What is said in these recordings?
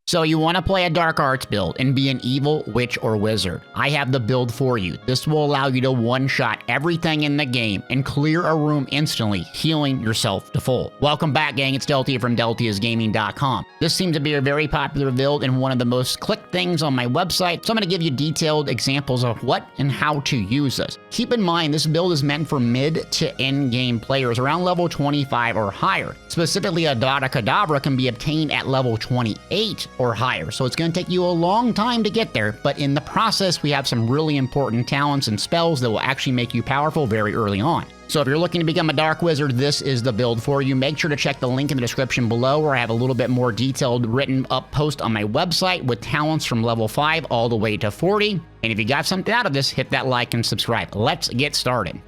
So you want to play a dark arts build and be an evil witch or wizard. I have the build for you. This will allow you to one-shot everything in the game and clear a room instantly, healing yourself to full. Welcome back, gang. It's Deltia from Deltiasgaming.com. This seems to be a very popular build and one of the most clicked things on my website, so I'm going to give you detailed examples of what and how to use this. Keep in mind, this build is meant for mid to end game players around level 25 or higher. Specifically, Avada Kedavra can be obtained at level 28 or higher, so it's going to take you a long time to get there, but in the process we have some really important talents and spells that will actually make you powerful very early on. So if you're looking to become a dark wizard, this is the build for you. Make sure to check the link in the description below where I have a little bit more detailed written up post on my website with talents from level 5 all the way to 40. And if you got something out of this, hit that like and subscribe. Let's get started.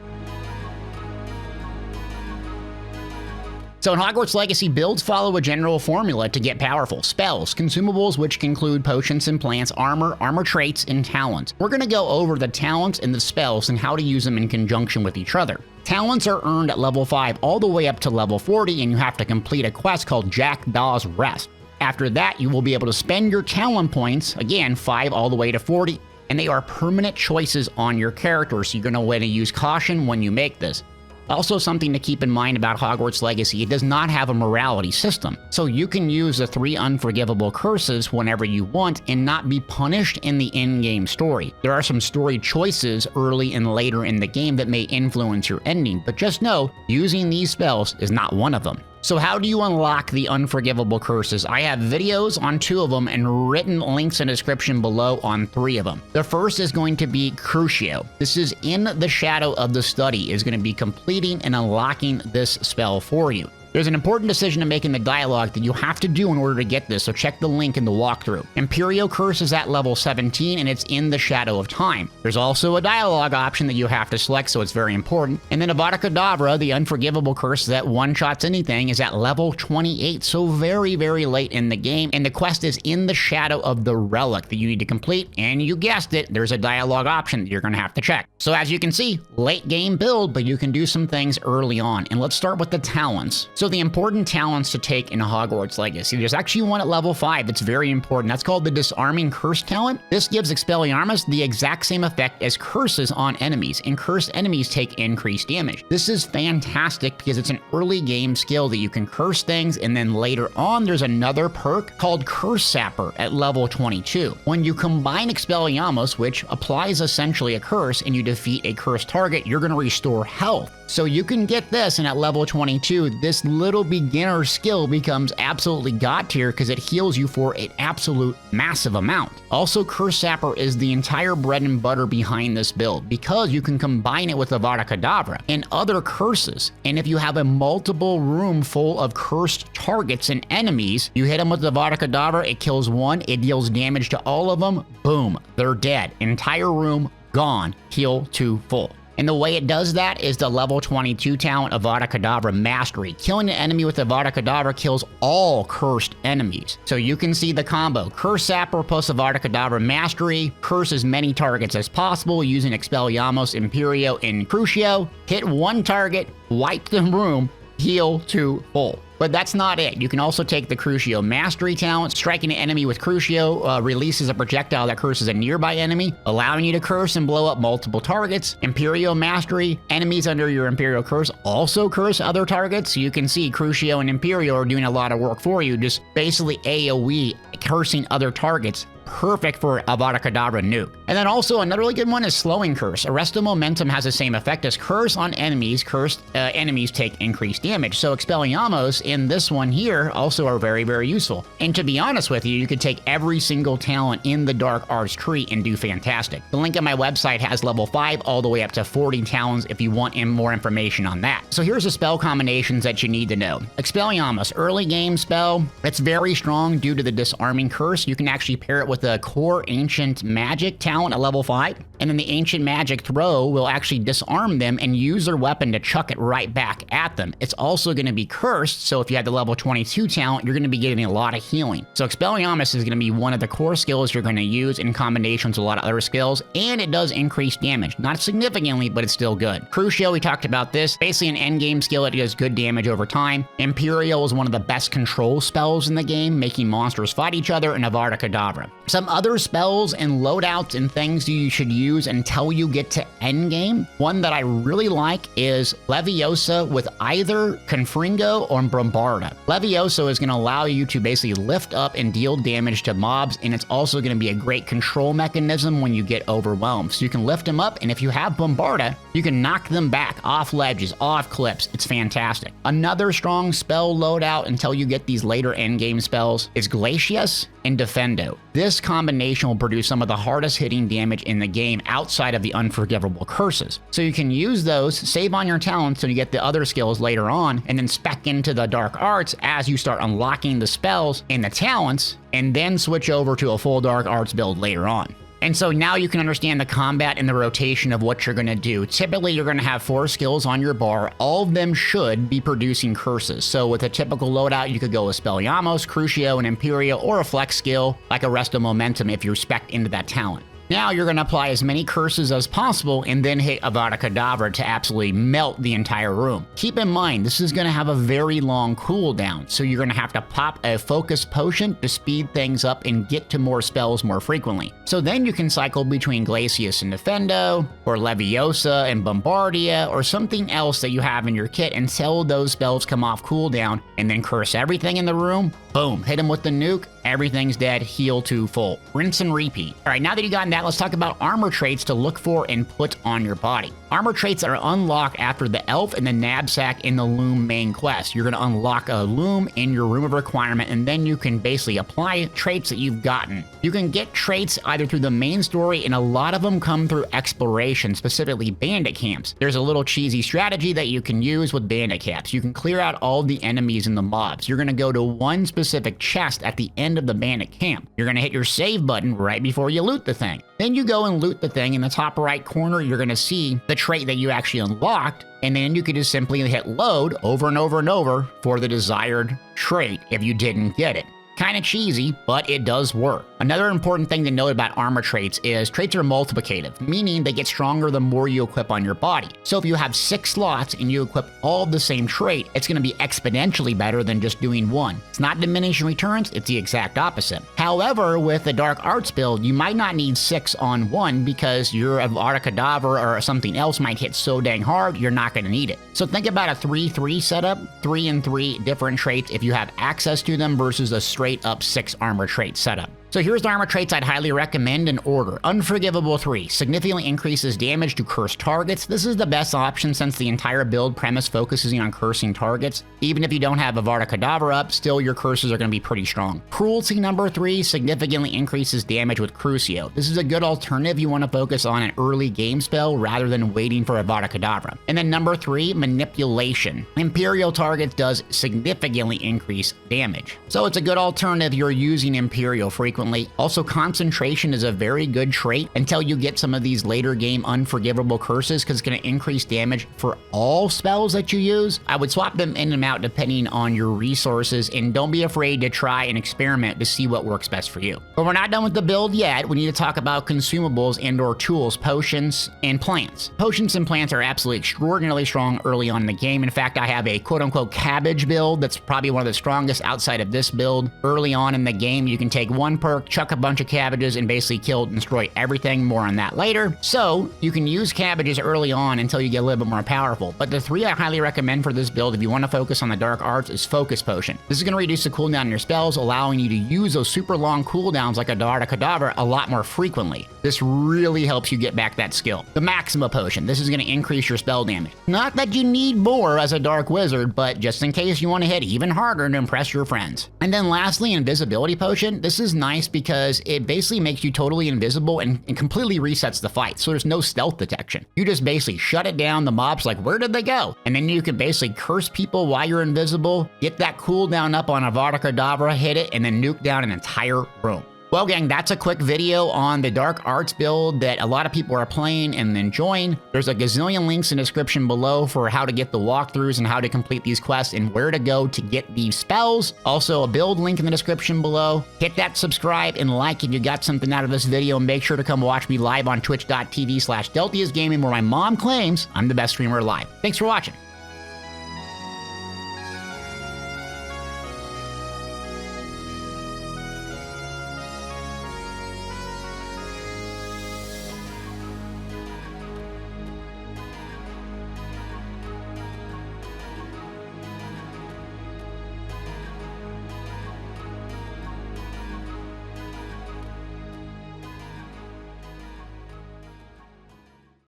So in Hogwarts Legacy, builds follow a general formula to get powerful. Spells, consumables, which include potions and plants, armor traits, and talents. We're going to go over the talents and the spells and how to use them in conjunction with each other. Talents are earned at level 5 all the way up to level 40, and you have to complete a quest called Jackdaw's Rest. After that, you will be able to spend your talent points, again, 5 all the way to 40, and they are permanent choices on your character, so you're going to want to use caution when you make this. Also, something to keep in mind about Hogwarts Legacy, it does not have a morality system, so you can use the 3 Unforgivable Curses whenever you want and not be punished in the in-game story. There are some story choices early and later in the game that may influence your ending, but just know, using these spells is not one of them. So how do you unlock the Unforgivable Curses? I have videos on 2 of them and written links in the description below on 3 of them. The first is going to be Crucio. This is in the shadow of the study, is going to be completing and unlocking this spell for you. There's an important decision to make in the dialogue that you have to do in order to get this, so check the link in the walkthrough. Imperio Curse is at level 17 and it's in the Shadow of Time. There's also a dialogue option that you have to select, so it's very important. And then Avada Kedavra, the Unforgivable Curse that one-shots anything, is at level 28, so very, very late in the game. And the quest is in the Shadow of the Relic that you need to complete, and you guessed it, there's a dialogue option that you're going to have to check. So as you can see, late game build, but you can do some things early on. And let's start with the talents. So the important talents to take in Hogwarts Legacy, there's actually one at level 5 that's very important. That's called the Disarming Curse talent. This gives Expelliarmus the exact same effect as curses on enemies, and cursed enemies take increased damage. This is fantastic because it's an early game skill that you can curse things, and then later on there's another perk called Curse Sapper at level 22. When you combine Expelliarmus, which applies essentially a curse, and you defeat a cursed target, you're going to restore health. So you can get this, and at level 22, this little beginner skill becomes absolutely god tier because it heals you for an absolute massive amount. Also, Curse Sapper is the entire bread and butter behind this build because you can combine it with Avada Kedavra and other curses. And if you have a multiple room full of cursed targets and enemies, you hit them with Avada Kedavra, it kills one, it deals damage to all of them, boom, they're dead. Entire room gone, heal to full. And the way it does that is the level 22 talent Avada Kedavra Mastery. Killing an enemy with Avada Kedavra kills all cursed enemies. So you can see the combo. Curse Sapper plus Avada Kedavra Mastery. Curse as many targets as possible using Expelliarmus, Imperio, and Crucio. Hit one target, wipe the room, heal to full. But that's not it. You can also take the Crucio Mastery talent. Striking an enemy with Crucio releases a projectile that curses a nearby enemy, allowing you to curse and blow up multiple targets. Imperio Mastery, enemies under your Imperial Curse also curse other targets. So you can see Crucio and Imperio are doing a lot of work for you, just basically AoE, cursing other targets. Perfect for Avada Kedavra nuke. And then also another really good one is Slowing Curse. Arresto Momentum has the same effect as curse on enemies. Cursed enemies take increased damage. So Expelliarmus in this one here also are very, very useful. And to be honest with you, you could take every single talent in the Dark Arts tree and do fantastic. The link on my website has level 5 all the way up to 40 talents if you want more information on that. So here's the spell combinations that you need to know. Expelliarmus, early game spell. It's very strong due to the Disarming Curse. You can actually pair it with with a core ancient magic talent at level 5. And then the ancient magic throw will actually disarm them and use their weapon to chuck it right back at them. It's also going to be cursed, so if you have the level 22 talent, you're going to be getting a lot of healing. So Expelliarmus is going to be one of the core skills you're going to use in combination with a lot of other skills, and it does increase damage. Not significantly, but it's still good. Crucio, we talked about this. Basically an endgame skill that does good damage over time. Imperial is one of the best control spells in the game, making monsters fight each other, and Avada Kedavra. Some other spells and loadouts and things you should use until you get to endgame. One that I really like is Leviosa with either Confringo or Bombarda. Leviosa is going to allow you to basically lift up and deal damage to mobs, and it's also going to be a great control mechanism when you get overwhelmed. So you can lift them up, and if you have Bombarda, you can knock them back off ledges, off cliffs. It's fantastic. Another strong spell loadout until you get these later endgame spells is Glacius and Defendo. This combination will produce some of the hardest hitting damage in the game outside of the Unforgivable Curses. So you can use those, save on your talents so you get the other skills later on, and then spec into the dark arts as you start unlocking the spells and the talents, and then switch over to a full dark arts build later on. And so now you can understand the combat and the rotation of what you're going to do. Typically, you're going to have 4 skills on your bar. All of them should be producing curses. So with a typical loadout, you could go with Expelliarmus, Crucio, and Imperial, or a flex skill like Arresto Momentum if you're spec'd into that talent. Now you're going to apply as many curses as possible and then hit Avada Kedavra to absolutely melt the entire room. Keep in mind, this is going to have a very long cooldown, so you're going to have to pop a focus potion to speed things up and get to more spells more frequently. So then you can cycle between Glacius and Defendo, or Leviosa and Bombardia, or something else that you have in your kit until those spells come off cooldown, and then curse everything in the room. Boom, hit him with the nuke, everything's dead, heal to full. Rinse and repeat. All right, now that you got that, let's talk about armor traits to look for and put on your body. Armor traits are unlocked after the elf and the knapsack in the loom main quest. You're going to unlock a loom in your room of requirement, and then you can basically apply traits that you've gotten. You can get traits either through the main story, and a lot of them come through exploration, specifically bandit camps. There's a little cheesy strategy that you can use with bandit camps. You can clear out all the enemies and the mobs. You're going to go to one specific chest at the end of the bandit camp. You're going to hit your save button right before you loot the thing. Then you go and loot the thing. In the top right corner, you're going to see the trait that you actually unlocked, and then you could just simply hit load over and over and over for the desired trait if you didn't get it. Kind of cheesy, but it does work. Another important thing to note about armor traits is traits are multiplicative, meaning they get stronger the more you equip on your body. So if you have 6 slots and you equip all the same trait, it's going to be exponentially better than just doing one. It's not diminishing returns, it's the exact opposite. However, with the Dark Arts build, you might not need 6 on one because your Avada Kedavra or something else might hit so dang hard, you're not going to need it. So think about a 3-3 setup, 3 and 3 different traits if you have access to them versus a straight up 6 armor trait setup. So here's the armor traits I'd highly recommend in order. Unforgivable 3, significantly increases damage to cursed targets. This is the best option since the entire build premise focuses on cursing targets. Even if you don't have Avada Kedavra up, still your curses are going to be pretty strong. Cruelty number 3, significantly increases damage with Crucio. This is a good alternative you want to focus on an early game spell rather than waiting for Avada Kedavra. And then number 3, manipulation. Imperial targets does significantly increase damage. So it's a good alternative if you're using Imperial frequently. Also, concentration is a very good trait until you get some of these later game unforgivable curses because it's going to increase damage for all spells that you use. I would swap them in and out depending on your resources, and don't be afraid to try and experiment to see what works best for you. But we're not done with the build yet. We need to talk about consumables and or tools, potions, and plants. Potions and plants are absolutely extraordinarily strong early on in the game. In fact, I have a quote-unquote cabbage build that's probably one of the strongest outside of this build. Early on in the game, you can take one perk, chuck a bunch of cabbages, and basically kill and destroy everything. More on that later. So you can use cabbages early on until you get a little bit more powerful. But the 3 I highly recommend for this build if you want to focus on the dark arts is Focus Potion. This is going to reduce the cooldown on your spells, allowing you to use those super long cooldowns like a Avada Kedavra a lot more frequently. This really helps you get back that skill. The Maxima Potion. This is going to increase your spell damage. Not that you need more as a dark wizard, but just in case you want to hit even harder to impress your friends. And then lastly, Invisibility Potion. This is nice because it basically makes you totally invisible and completely resets the fight. So there's no stealth detection. You just basically shut it down. The mob's like, where did they go? And then you can basically curse people while you're invisible, get that cooldown up on Avada Kedavra, hit it, and then nuke down an entire room. Well, gang, that's a quick video on the Dark Arts build that a lot of people are playing and enjoying. There's a gazillion links in the description below for how to get the walkthroughs and how to complete these quests and where to go to get these spells. Also, a build link in the description below. Hit that subscribe and like if you got something out of this video. Make sure to come watch me live on twitch.tv/Deltiasgaming, where my mom claims I'm the best streamer alive. Thanks for watching.